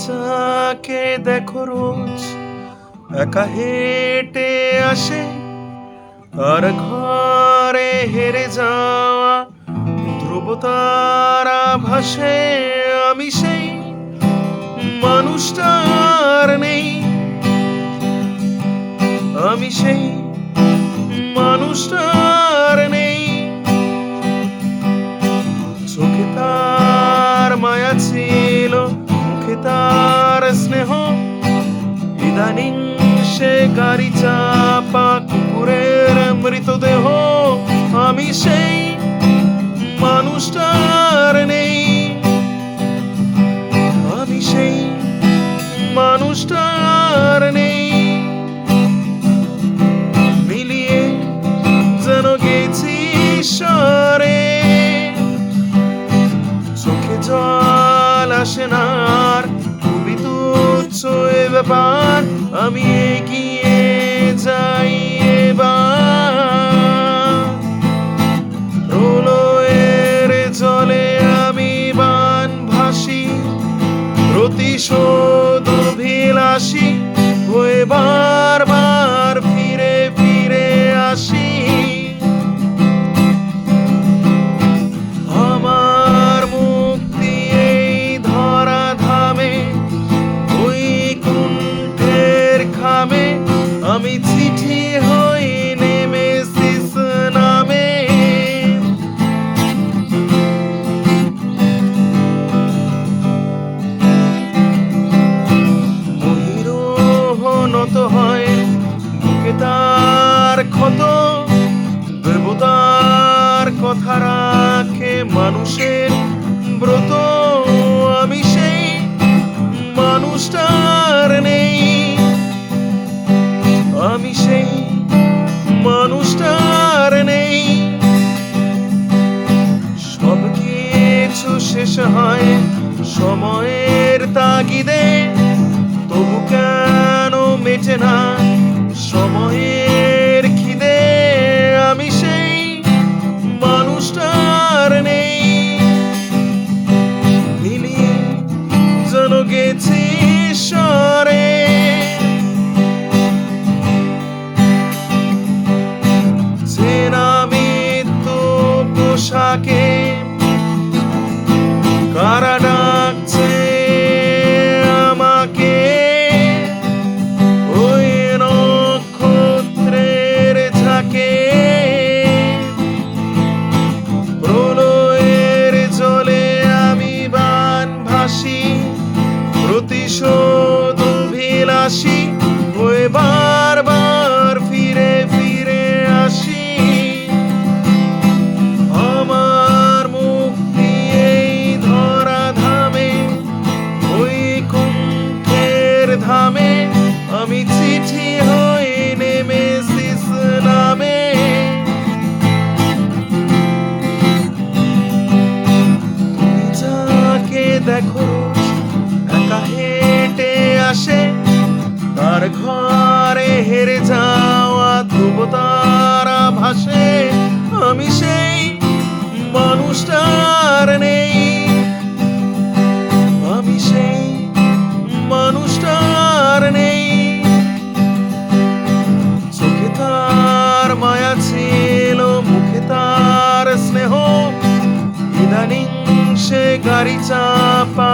যাকে দেখো রোজ একা হেঁটে আসে, আর ঘরে হেরে যাওয়া ধ্রুবতারা ভাসে, আমি সেই মানুষটা আর নেই, আমি সেই মানুষটা আর নেই। চোখে তার মায়া ছিল, মুখে তার স্নেহ, ইদানিং সে গাড়ি চাপা কুকুরের মৃতদেহ, আমি সেই মানুষটা আর নেই, আমি সেই মানুষটা আর নেই। মিলিয়ে যেন গেছি ঈশ্বরে, চোখে জল আসে না আর, খুবই তুচ্ছ এ ব্যাপার, আমি এগিয়ে যাই এবার। প্রলয়ের জলে আমি বান ভাসি, প্রতিশোধ অভিলাষী হয়ে বারবার ফিরে ফিরে আসি। আমার মুক্তি এই ধরা ধামে, ওই কুণ্ঠের খামে, আমি চিঠি হই নেমেসিস নামে। মহিরোহনত হয় বুকে তার ক্ষত, দেবতার কথা রাখে মানুষের ব্রত, আমি সেই মানুষটা আর নেই, আমি সেই মানুষটা আর নেই। সব কিছু শেষ হয় সময়ের তাগিদে, তবু কেন মেটে না সময়ের খিদে, আমি সেই মানুষটা আর নেই। মিলিয়ে যেন গেছি ঈশ্বরে, চেনা মৃত্যু পোশাকে কারা ডাকছে আমাকে, ওই নক্ষত্রের ঝাঁকে। প্রলয়ের জলে আমি বান ভাসি, প্রতিশোধ অভিলাষী হয়ে বারবার ফিরে ফিরে আসি। আমার মুক্তি এই ধরা ধামে, ওই কুণ্ঠের ধামে, আমি চিঠি হই নেমেসিস নামে। তুমি যাকে দেখো একা হেঁটে আসে, তার ঘরে হেরে যাওয়া ধ্রুবতারা ভাসে, আমি সেই মানুষটা আর নেই, আমি সেই মানুষটা আর নেই। চোখে তার মায়া ছিল, মুখে তার স্নেহ, ইদানিং সে গাড়ি চাপা